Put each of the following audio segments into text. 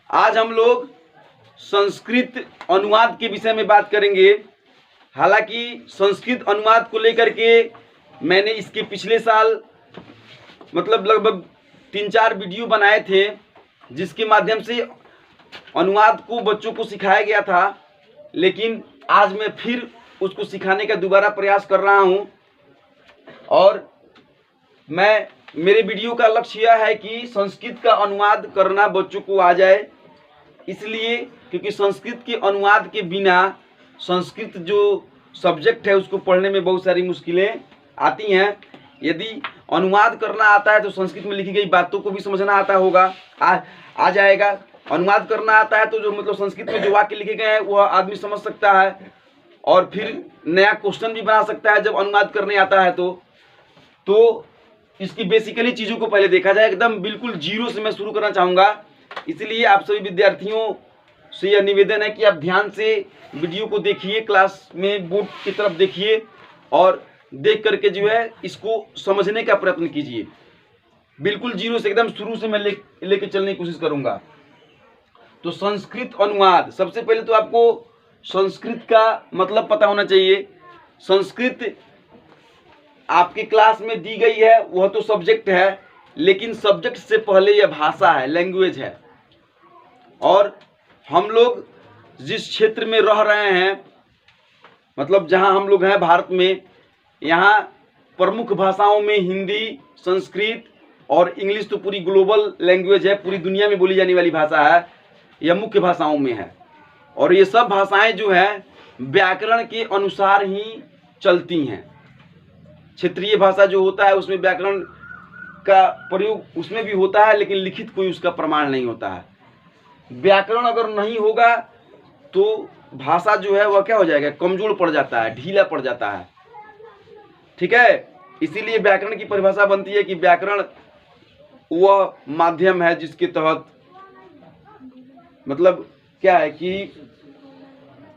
आज हम लोग संस्कृत अनुवाद के विषय में बात करेंगे। हालांकि संस्कृत अनुवाद को लेकर के मैंने इसके पिछले साल मतलब लगभग 3-4 वीडियो बनाए थे, जिसके माध्यम से अनुवाद को बच्चों को सिखाया गया था। लेकिन आज मैं फिर उसको सिखाने का दोबारा प्रयास कर रहा हूं और मेरे वीडियो का लक्ष्य यह है कि संस्कृत का अनुवाद करना बच्चों को आ जाए। इसलिए क्योंकि संस्कृत के अनुवाद के बिना संस्कृत जो सब्जेक्ट है उसको पढ़ने में बहुत सारी मुश्किलें आती हैं। यदि अनुवाद करना आता है तो संस्कृत में लिखी गई बातों को भी समझना आता होगा, आ जाएगा। अनुवाद करना आता है तो जो मतलब संस्कृत में जो वाक्य लिखे गए हैं वह आदमी समझ सकता है और फिर नया क्वेश्चन भी बना सकता है जब अनुवाद करने आता है तो इसकी बेसिकली चीज़ों को पहले देखा जाए। एकदम बिल्कुल जीरो से मैं शुरू करना चाहूँगा। इसलिए आप सभी विद्यार्थियों से यह निवेदन है कि आप ध्यान से वीडियो को देखिए, क्लास में बोर्ड की तरफ देखिए और देख करके जो है इसको समझने का प्रयत्न कीजिए। बिल्कुल जीरो से एकदम शुरू से मैं लेके चलने की कोशिश करूँगा। तो संस्कृत अनुवाद, सबसे पहले तो आपको संस्कृत का मतलब पता होना चाहिए। संस्कृत आपकी क्लास में दी गई है, वह तो सब्जेक्ट है, लेकिन सब्जेक्ट से पहले यह भाषा है, लैंग्वेज है। और हम लोग जिस क्षेत्र में रह रहे हैं, मतलब जहां हम लोग हैं भारत में, यहाँ प्रमुख भाषाओं में हिंदी, संस्कृत और इंग्लिश तो पूरी ग्लोबल लैंग्वेज है, पूरी दुनिया में बोली जाने वाली भाषा है, यह मुख्य भाषाओं में है। और ये सब भाषाएं जो है व्याकरण के अनुसार ही चलती हैं। क्षेत्रीय भाषा जो होता है उसमें व्याकरण का प्रयोग उसमें भी होता है, लेकिन लिखित कोई उसका प्रमाण नहीं होता है। व्याकरण अगर नहीं होगा तो भाषा जो है वह क्या हो जाएगा, कमजोर पड़ जाता है, ढीला पड़ जाता है। ठीक है, इसीलिए व्याकरण की परिभाषा बनती है कि व्याकरण वह माध्यम है जिसके तहत मतलब क्या है कि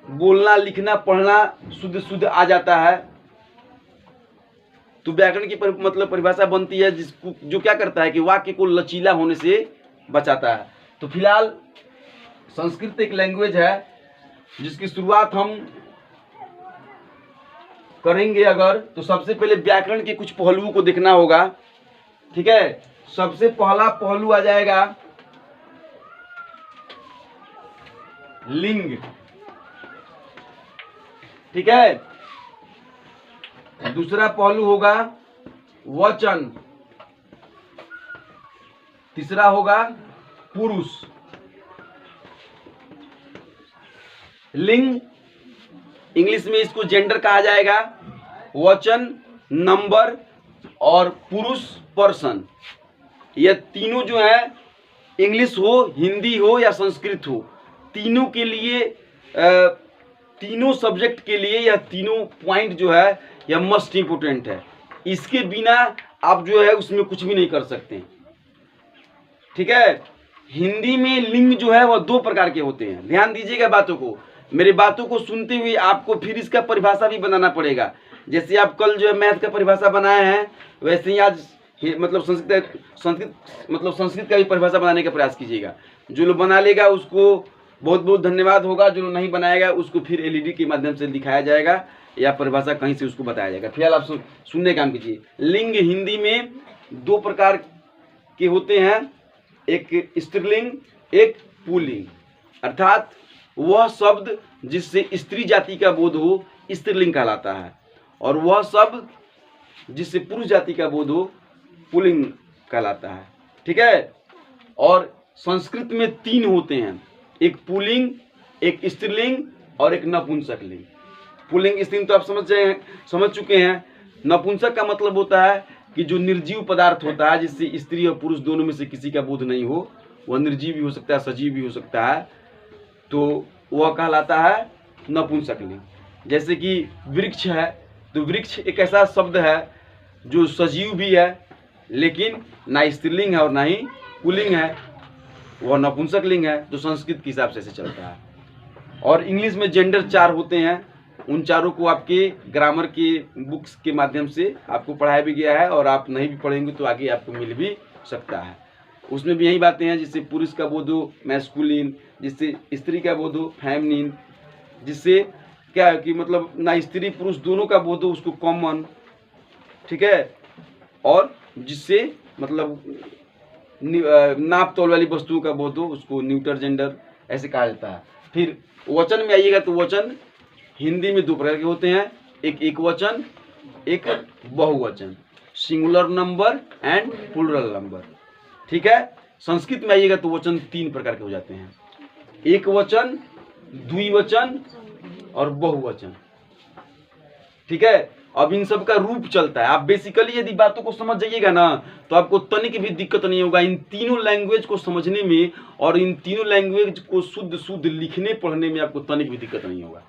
बोलना, लिखना, पढ़ना शुद्ध आ जाता है। तो व्याकरण की मतलब परिभाषा बनती है जिसको जो क्या करता है कि वाक्य को लचीला होने से बचाता है। तो फिलहाल संस्कृत एक लैंग्वेज है जिसकी शुरुआत हम करेंगे अगर, तो सबसे पहले व्याकरण के कुछ पहलुओं को देखना होगा। ठीक है, सबसे पहला पहलू आ जाएगा लिंग। ठीक है, दूसरा पहलू होगा वचन, तीसरा होगा पुरुष। लिंग इंग्लिश में इसको जेंडर कहा जाएगा, वचन नंबर और पुरुष पर्सन। यह तीनों जो है इंग्लिश हो, हिंदी हो या संस्कृत हो, तीनों के लिए तीनों सब्जेक्ट के लिए यह तीनों पॉइंट जो है यह मस्ट इम्पोर्टेंट है। इसके बिना आप जो है उसमें कुछ भी नहीं कर सकते। ठीक है, हिंदी में लिंग जो है वह 2 प्रकार के होते हैं। ध्यान दीजिएगा बातों को, मेरी बातों को सुनते हुए आपको फिर इसका परिभाषा भी बनाना पड़ेगा। जैसे आप कल जो है मैथ का परिभाषा बनाए हैं, वैसे ही आज मतलब संस्कृत का भी परिभाषा बनाने का प्रयास कीजिएगा। जो लोग बना लेगा उसको बहुत बहुत धन्यवाद होगा, जो नहीं बनाएगा उसको फिर एलईडी के माध्यम से दिखाया जाएगा या परिभाषा कहीं से उसको बताया जाएगा। फिलहाल आप सुनने काम कीजिए। लिंग हिंदी में 2 प्रकार के होते हैं, एक स्त्रीलिंग, एक पुल्लिंग। अर्थात वह शब्द जिससे स्त्री जाति का बोध हो स्त्रीलिंग कहलाता है, और वह शब्द जिससे पुरुष जाति का बोध हो पुल्लिंग कहलाता है। ठीक है, और संस्कृत में 3 होते हैं, एक पुल्लिंग, एक स्त्रीलिंग और एक नपुंसक लिंग। पुल्लिंग स्त्रीलिंग तो आप समझ चुके हैं। नपुंसक का मतलब होता है कि जो निर्जीव पदार्थ होता है, जिससे स्त्री और पुरुष दोनों में से किसी का बोध नहीं हो, वह निर्जीव भी हो सकता है, सजीव भी हो सकता है, तो वह कहलाता है नपुंसक लिंग। जैसे कि वृक्ष है, तो वृक्ष एक ऐसा शब्द है जो सजीव भी है लेकिन ना स्त्रीलिंग है और ना ही पुल्लिंग है, वह नपुंसक लिंग है। जो संस्कृत के हिसाब से चलता है। और इंग्लिश में जेंडर 4 होते हैं, उन चारों को आपके ग्रामर के बुक्स के माध्यम से आपको पढ़ाया भी गया है, और आप नहीं भी पढ़ेंगे तो आगे आपको मिल भी सकता है। उसमें भी यही बातें हैं, जिससे पुरुष का बोध हो मैस्कुलिन, जिससे स्त्री का बोध हो फेमिनिन, जिससे क्या है कि मतलब ना स्त्री पुरुष दोनों का बोध हो उसको कॉमन, ठीक है, और जिससे मतलब नाप तोल वाली वस्तुओं का बोध हो उसको न्यूटर जेंडर ऐसे कहा जाता है। फिर वचन में आइएगा तो वचन हिंदी में दो प्रकार के होते हैं, एक वचन, एक बहुवचन, singular number and plural number, ठीक है। संस्कृत में आइएगा तो वचन तीन प्रकार के हो जाते हैं, एक वचन, द्विवचन और बहुवचन, ठीक है। अब इन सब का रूप चलता है। आप बेसिकली यदि बातों को समझ जाइएगा ना तो आपको तनिक भी दिक्कत नहीं होगा इन तीनों लैंग्वेज को समझने में, और इन तीनों लैंग्वेज को शुद्ध लिखने पढ़ने में आपको तनिक भी दिक्कत नहीं होगा।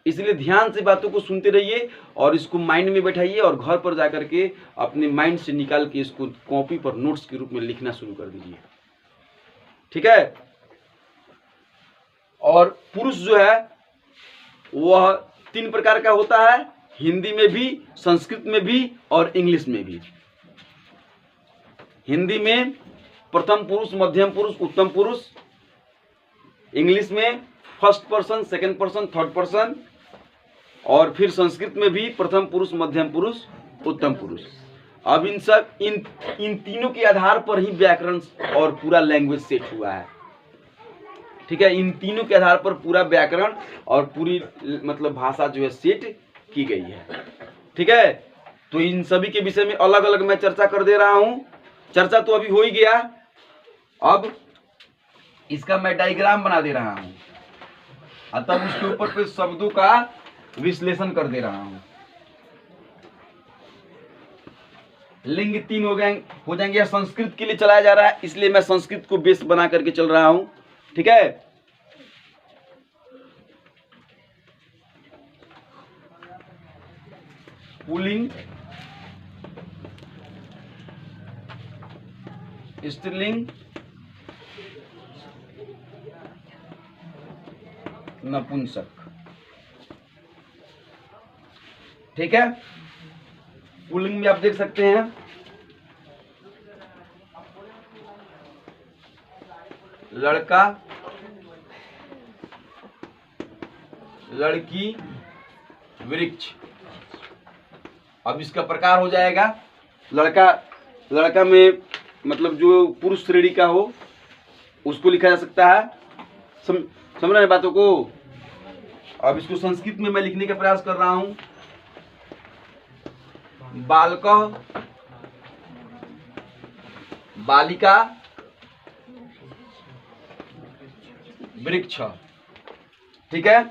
इसलिए ध्यान से बातों को सुनते रहिए और इसको माइंड में बैठाइए और घर पर जाकर के अपने माइंड से निकाल के इसको कॉपी पर नोट्स के रूप में लिखना शुरू कर दीजिए, ठीक है। और पुरुष जो है वह तीन प्रकार का होता है, हिंदी में भी, संस्कृत में भी और इंग्लिश में भी। हिंदी में प्रथम पुरुष, मध्यम पुरुष, उत्तम पुरुष, इंग्लिश में first person, second person, third person, और फिर संस्कृत में भी प्रथम पुरुष, मध्यम पुरुष, उत्तम पुरुष। अब इन तीनों के आधार पर ही व्याकरण और पूरा लैंग्वेज सेट हुआ है, ठीक है। इन तीनों के आधार पर पूरा व्याकरण और पूरी मतलब भाषा जो है सेट की गई है, ठीक है। तो इन सभी के विषय में अलग अलग मैं चर्चा कर दे रहा हूं। चर्चा तो अभी हो ही गया, अब इसका मैं डायग्राम बना दे रहा हूं, तब उसके ऊपर पे शब्दों का विश्लेषण कर दे रहा हूं। लिंग तीन हो जाएंगे। संस्कृत के लिए चलाया जा रहा है, इसलिए मैं संस्कृत को बेस बना करके चल रहा हूं, ठीक है। पुल्लिंग, स्त्रीलिंग, नपुंसक, ठीक है। पुल्लिंग में आप देख सकते हैं लड़का, लड़की, वृक्ष। अब इसका प्रकार हो जाएगा लड़का में मतलब जो पुरुष श्रेणी का हो उसको लिखा जा सकता है। समझ रहे हैं बातों को। अब इसको संस्कृत में मैं लिखने का प्रयास कर रहा हूं। बालकः, बालिका, वृक्ष, ठीक है।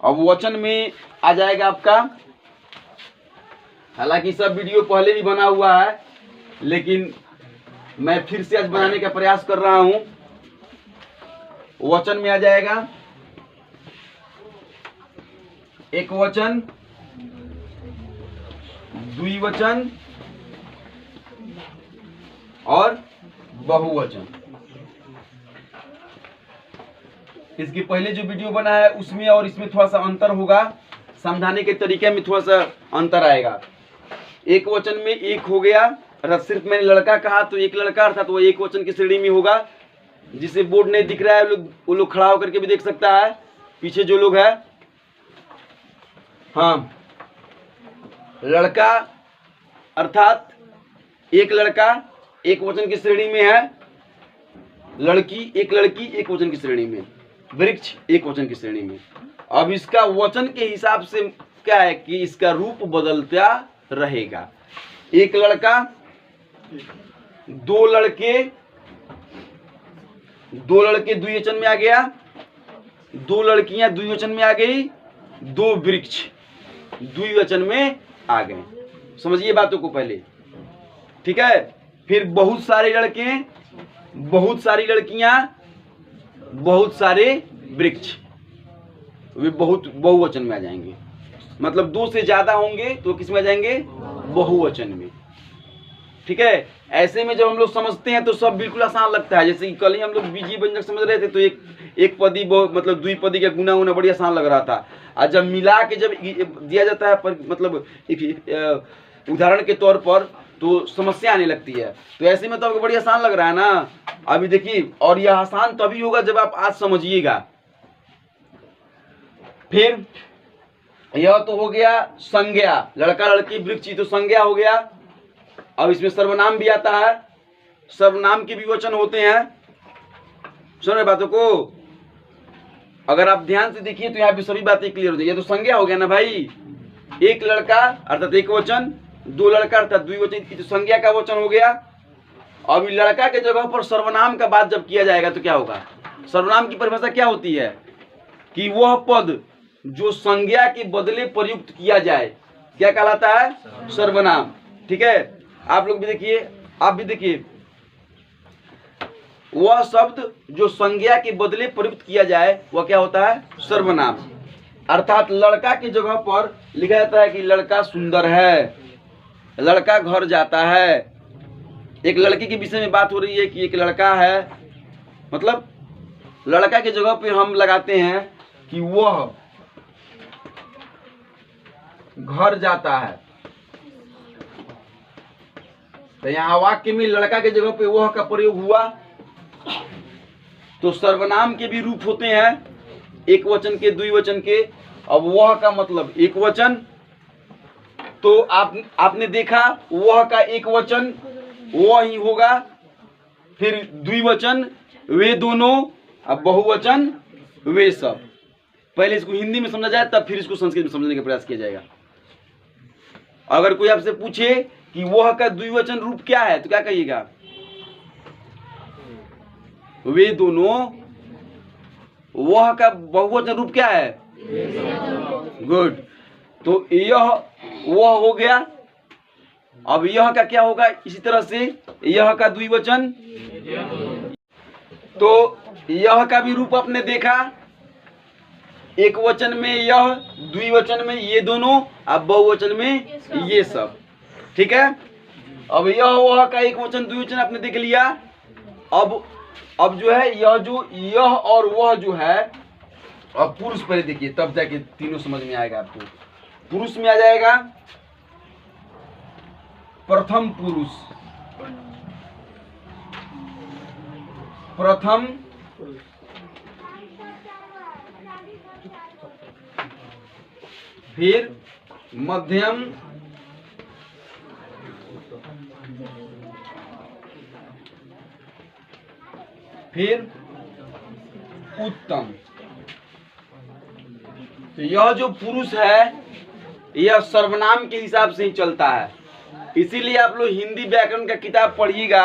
अब वचन में आ जाएगा आपका, हालांकि सब वीडियो पहले भी बना हुआ है लेकिन मैं फिर से आज बनाने का प्रयास कर रहा हूं। वचन में आ जाएगा एक वचन, द्विवचन और बहुवचन। इसके पहले जो वीडियो बना है उसमें और इसमें थोड़ा सा अंतर होगा, समझाने के तरीके में थोड़ा सा अंतर आएगा। एक वचन में एक हो गया, अर्थात सिर्फ मैंने लड़का कहा तो एक लड़का अर्थात वो एक वचन की श्रेणी में होगा। जिसे बोर्ड नहीं दिख रहा है वो लोग खड़ा होकर के भी देख सकता है, पीछे जो लोग है। हाँ, लड़का अर्थात एक लड़का एक वचन की श्रेणी में है, लड़की एक वचन की श्रेणी में, वृक्ष एक वचन की श्रेणी में। अब इसका वचन के हिसाब से क्या है कि इसका रूप बदलता रहेगा। एक लड़का, दो लड़के द्विवचन में आ गया, दो लड़कियां द्विवचन में आ गई, दो वृक्ष द्विवचन में आ गए। समझिए बातों को पहले, ठीक है। फिर बहुत सारे लड़के, बहुत सारी लड़कियां, बहुत सारे वृक्ष, वे बहुवचन में आ जाएंगे। मतलब दो से ज्यादा होंगे तो किस में आ जाएंगे? बहुवचन में, ठीक है। ऐसे में जब हम लोग समझते हैं तो सब बिल्कुल आसान लगता है। जैसे कि कल ही हम लोग बीजी व्यंजक समझ रहे थे तो एक पदी मतलब द्विपदी का गुना होना बड़ी आसान लग रहा था। और जब मिला के जब दिया जाता है मतलब एक उदाहरण के तौर पर तो समस्या आने लगती है। तो ऐसे में तो आपको बड़ी आसान लग रहा है ना। अभी देखिए, और यह आसान तभी होगा जब आप आज समझिएगा। फिर यह तो हो गया संज्ञा, लड़का लड़की वृक्ष, तो संज्ञा हो गया। अब इसमें सर्वनाम भी आता है, सर्वनाम के भी वचन होते हैं। सुन रहे बातों को? अगर आप ध्यान से देखिए तो यहाँ पे सभी बातें क्लियर हो जाएगी। ये तो संज्ञा हो गया ना भाई, एक लड़का अर्थात एक वचन, दो लड़का अर्थात द्विवचन, की तो संज्ञा का वचन हो गया। अब लड़का के जगह पर सर्वनाम का बात जब किया जाएगा तो क्या होगा? सर्वनाम की परिभाषा क्या होती है कि वह पद जो संज्ञा के बदले प्रयुक्त किया जाए क्या कहलाता है? सर्वनाम। ठीक है, आप लोग भी देखिए, आप भी देखिए, वह शब्द जो संज्ञा के बदले प्रयुक्त किया जाए वह क्या होता है? सर्वनाम। अर्थात लड़का की जगह पर लिखा जाता है कि लड़का सुंदर है, लड़का घर जाता है। एक लड़की के विषय में बात हो रही है कि एक लड़का है, मतलब लड़का की जगह पे हम लगाते हैं कि वह घर जाता है। तो यहाँ वाक्य में लड़का के जगह पे वह का प्रयोग हुआ। तो सर्वनाम के भी रूप होते हैं, एक वचन के, द्विवचन के। अब वह का मतलब एक वचन, तो आपने देखा वह का एक वचन वह ही होगा, फिर द्विवचन वे दोनों, अब बहुवचन वे सब। पहले इसको हिंदी में समझा जाए तब फिर इसको संस्कृत में समझने का प्रयास किया जाएगा। अगर कोई आपसे पूछे कि वह का द्विवचन रूप क्या है तो क्या कहिएगा? वे दोनों। वह का बहुवचन रूप क्या है? गुड। तो यह वह हो गया। अब यह का क्या होगा? इसी तरह से यह का द्विवचन, तो यह का भी रूप आपने देखा, एक वचन में यह, द्विवचन में ये दोनों, अब बहुवचन में ये सब। ठीक है, अब यह वह का एक वचन द्विवचन आपने देख लिया। अब जो है यह और वह जो है, अब पुरुष पहले देखिए तब जाके तीनों समझ में आएगा आपको। पुरुष में आ जाएगा प्रथम पुरुष, प्रथम फिर मध्यम, फिर उत्तम। तो यह जो पुरुष है यह सर्वनाम के हिसाब से ही चलता है। इसीलिए आप लोग हिंदी व्याकरण का किताब पढ़िएगा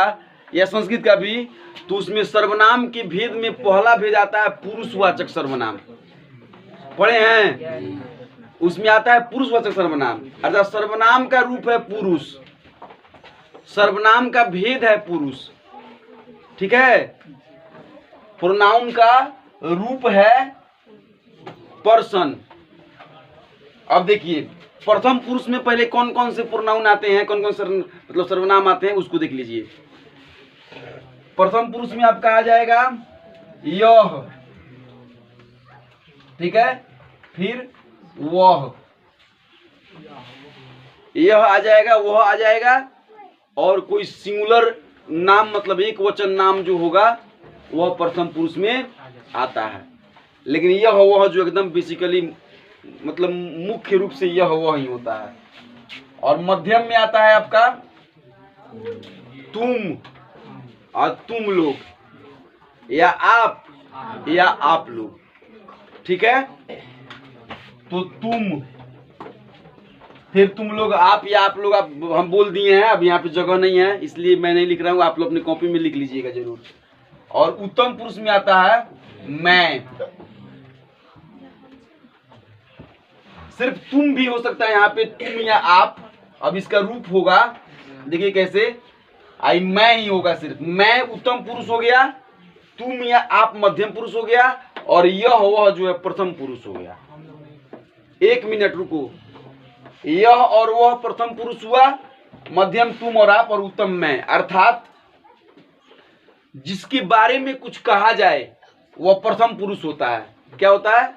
या संस्कृत का भी, तो उसमें सर्वनाम के भेद में पहला भेद आता है पुरुषवाचक सर्वनाम। पढ़े हैं? उसमें आता है पुरुषवाचक सर्वनाम, अर्थात सर्वनाम का रूप है पुरुष, सर्वनाम का भेद है पुरुष। ठीक है, प्रोनाउन का रूप है पर्सन। अब देखिए प्रथम पुरुष में पहले कौन कौन से प्रोनाउन आते हैं, कौन कौन से मतलब सर्वनाम आते हैं, उसको देख लीजिए। प्रथम पुरुष में आपका आ जाएगा यह, ठीक है, फिर वह, यह आ जाएगा, वह आ जाएगा, और कोई सिंगुलर नाम मतलब एक वचन नाम जो होगा वह प्रथम पुरुष में आता है। लेकिन यह वह जो एकदम बेसिकली मतलब मुख्य रूप से यह वह ही होता है। और मध्यम में आता है आपका तुम और तुम लोग, या आप लोग। ठीक है, तो तुम, फिर तुम लोग, आप या आप लोग, आप हम बोल दिए हैं। अब यहाँ पे जगह नहीं है इसलिए मैं नहीं लिख रहा हूँ, आप लोग अपनी कॉपी में लिख लीजिएगा जरूर। और उत्तम पुरुष में आता है मैं। सिर्फ तुम भी हो सकता है यहाँ पे, तुम या आप। अब इसका रूप होगा, देखिए कैसे, आई मैं ही होगा, सिर्फ मैं उत्तम पुरुष हो गया, तुम या आप मध्यम पुरुष हो गया, और यह वह जो है प्रथम पुरुष हो गया। एक मिनट रुको, यह और वह प्रथम पुरुष हुआ, मध्यम तुम और आप, और उत्तम मैं। अर्थात जिसके बारे में कुछ कहा जाए वह प्रथम पुरुष होता है। क्या होता है?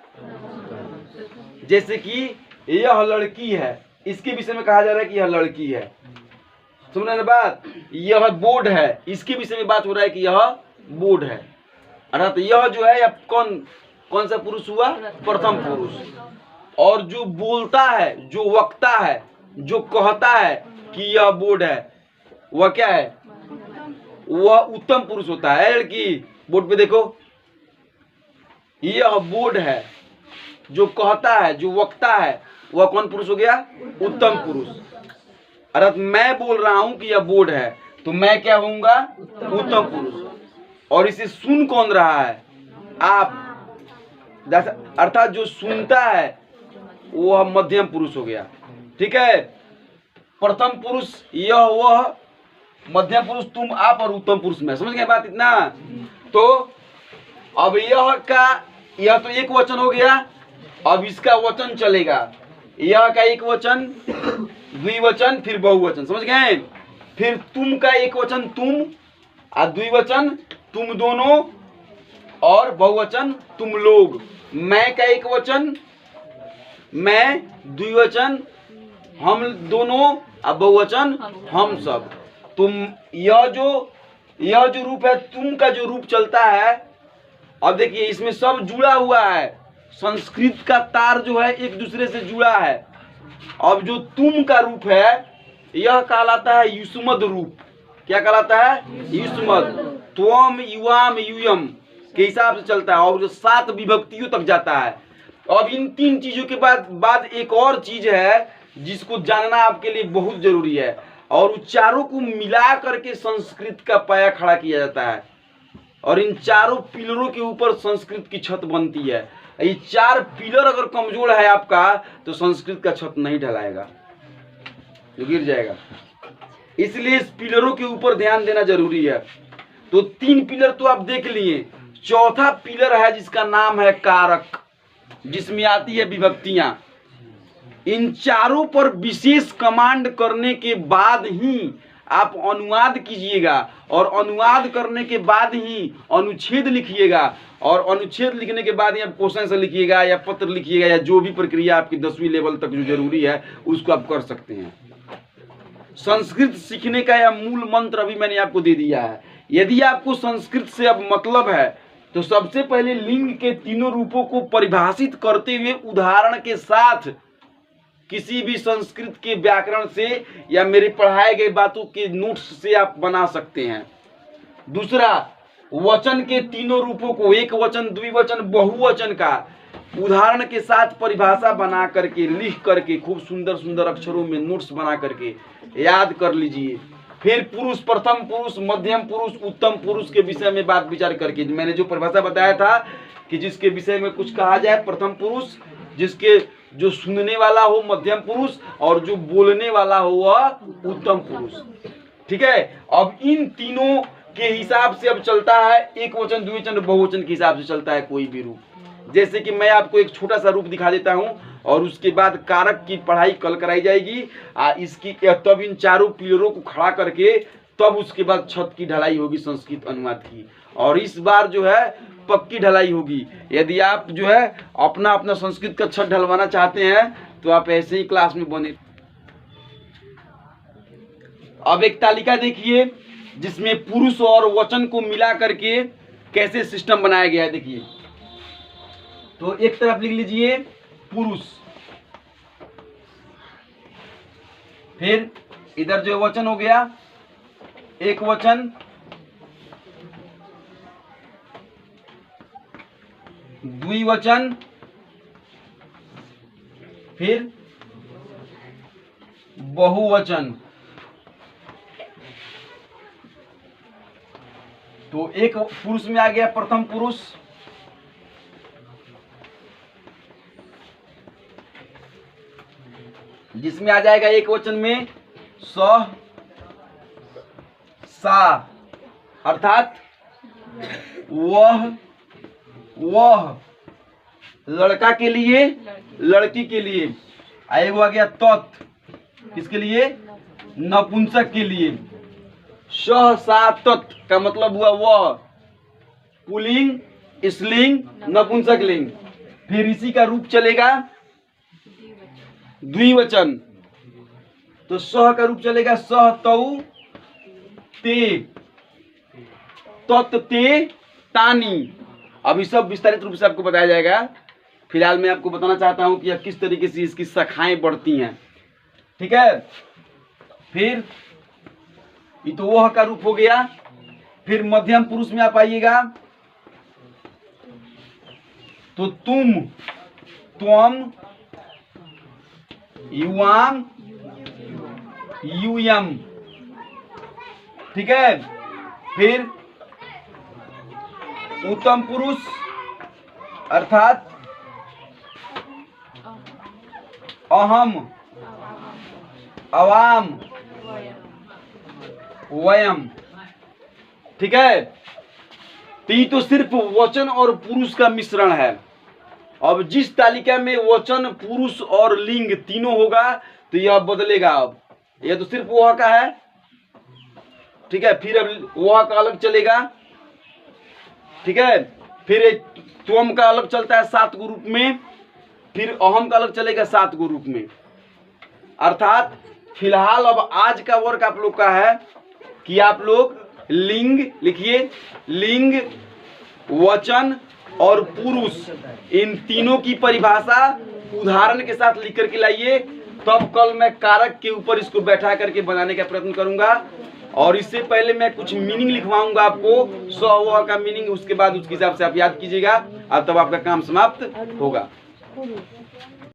जैसे कि यह लड़की है, इसके विषय में कहा जा रहा है कि यह लड़की है, समझ रहे बात। यह बोर्ड है, इसके विषय में बात हो रहा है कि यह बोर्ड है, अर्थात यह जो है यह कौन सा पुरुष हुआ, प्रथम पुरुष। और जो बोलता है, जो वक्ता है, जो कहता है कि यह बोर्ड है, वह क्या है, वह उत्तम पुरुष होता है। लड़की बोर्ड पे देखो, यह बोर्ड है। जो कहता है, जो वक्ता है, वह कौन पुरुष हो गया, उत्तम पुरुष। अर्थात मैं बोल रहा हूं कि यह बोर्ड है, तो मैं क्या होऊंगा, उत्तम पुरुष। और इसे सुन कौन रहा है, आप। अर्थात जो सुनता है वह मध्यम पुरुष हो गया, ठीक है। प्रथम पुरुष यह, वह, मध्यम पुरुष तुम, आप, और उत्तम पुरुष मैं। समझ गए बात इतना। तो अब यह तो एक वचन हो गया। अब इसका वचन चलेगा, यह का एक वचन, द्विवचन, फिर बहुवचन। समझ गए। फिर तुम का एक वचन तुम, और द्विवचन तुम दोनों, और बहुवचन तुम लोग। मैं का एक वचन मैं, द्विवचन हम दोनों, और बहुवचन हम सब। तुम, यह जो रूप है, तुम का जो रूप चलता है। अब देखिए इसमें सब जुड़ा हुआ है, संस्कृत का तार जो है एक दूसरे से जुड़ा है। अब जो तुम का रूप है यह कहलाता है युष्मद रूप। क्या कहलाता है, युष्मद। त्वम, युवाम, यूयम के हिसाब से चलता है, और 7 विभक्तियों तक जाता है। अब इन 3 चीजों के बाद एक और चीज है जिसको जानना आपके लिए बहुत जरूरी है, और चारों को मिला करके संस्कृत का पाया खड़ा किया जाता है। और इन चारों पिलरों के ऊपर संस्कृत की छत बनती है। ये 4 पिलर अगर कमजोर है आपका, तो संस्कृत का छत नहीं ढलाएगा, जो गिर जाएगा। इसलिए इस पिलरों के ऊपर ध्यान देना जरूरी है। तो 3 पिलर तो आप देख लिए। चौथा पिलर है जिसका नाम है कारक, जिसमें आती है विभक्तियां। इन चारों पर विशेष कमांड करने के बाद ही आप अनुवाद कीजिएगा, और अनुवाद करने के बाद ही अनुच्छेद लिखिएगा, और अनुच्छेद लिखने के बाद ही आप क्वेश्चन से लिखिएगा, या पत्र लिखिएगा, या जो भी प्रक्रिया आपकी 10वीं लेवल तक जो जरूरी है उसको आप कर सकते हैं। संस्कृत सीखने का यह मूल मंत्र अभी मैंने आपको दे दिया है। यदि आपको संस्कृत से अब मतलब है, तो सबसे पहले लिंग के तीनों रूपों को परिभाषित करते हुए उदाहरण के साथ किसी भी संस्कृत के व्याकरण से या मेरे पढ़ाए गए बातों के नोट्स से आप बना सकते हैं। दूसरा, वचन के तीनों रूपों को, एक वचन, द्विवचन, बहुवचन का उदाहरण के साथ परिभाषा बना करके, लिख करके, खूब सुंदर सुंदर अक्षरों में नोट्स बना करके याद कर लीजिए। फिर पुरुष, प्रथम पुरुष, मध्यम पुरुष, उत्तम पुरुष के विषय में बात विचार करके, मैंने जो परिभाषा बताया था कि जिसके विषय में कुछ कहा जाए प्रथम पुरुष, जिसके जो सुनने वाला हो मध्यम पुरुष, और जो बोलने वाला हो वह उत्तम पुरुष। ठीक है। अब इन तीनों के हिसाब से अब चलता है एक वचन, द्विवचन, बहुवचन के हिसाब से चलता है कोई भी रूप। जैसे कि मैं आपको एक छोटा सा रूप दिखा देता हूं, और उसके बाद कारक की पढ़ाई कल कराई जाएगी। इसकी तब इन चारों पिलरों को खड़ा करके तब उसके बाद छत की ढलाई होगी संस्कृत अनुवाद की, और इस बार जो है पक्की ढलाई होगी। यदि आप जो है अपना अपना संस्कृत का छत ढलवाना चाहते हैं तो आप ऐसे ही क्लास में बने। अब एक तालिका देखिए जिसमें पुरुष और वचन को मिला करके कैसे सिस्टम बनाया गया है। देखिए, तो एक तरफ लिख लीजिए पुरुष, फिर इधर जो वचन हो गया एक वचन, द्विवचन, फिर बहुवचन। तो एक पुरुष में आ गया प्रथम पुरुष, जिसमें आ जाएगा एक वचन में स, सा, अर्थात वह लड़का के लिए, लड़की के लिए। एगो आ गया तत्, किसके लिए, नपुंसक के लिए। स, सा, तत् का मतलब हुआ वह, पुल्लिंग, स्त्रीलिंग, नपुंसक लिंग। फिर इसी का रूप चलेगा द्विवचन, तो सह का रूप चलेगा सह तऊ ते, तत ते तानी। अभी सब विस्तारित रूप से आपको बताया जाएगा। फिलहाल मैं आपको बताना चाहता हूं कि किस तरीके से इसकी शाखाएं बढ़ती हैं। ठीक है, फिर ये तो वह का रूप हो गया। फिर मध्यम पुरुष में आप आइएगा तो तुम, त्वम, युवाम, यूयम। ठीक है, फिर उत्तम पुरुष अर्थात अहम, अवाम, वयम। ठीक है, तो ये तो सिर्फ वचन और पुरुष का मिश्रण है। अब जिस तालिका में वचन, पुरुष और लिंग तीनों होगा तो यह बदलेगा। अब यह तो सिर्फ वह का है। ठीक है, फिर अब वह का अलग चलेगा। ठीक है, फिर त्वम का अलग चलता है 7 गो रूप में, फिर अहम का अलग चलेगा 7 गो रूप में। अर्थात फिलहाल अब आज का वर्क आप लोग का है कि आप लोग लिंग लिखिए, लिंग, वचन और पुरुष, इन तीनों की परिभाषा उदाहरण के साथ लिख करके लाइए। तब कल मैं कारक के ऊपर इसको बैठा करके बनाने का प्रयत्न करूंगा। और इससे पहले मैं कुछ मीनिंग लिखवाऊंगा आपको, स का मीनिंग, उसके बाद उसके हिसाब से आप याद कीजिएगा और तब आपका काम समाप्त होगा।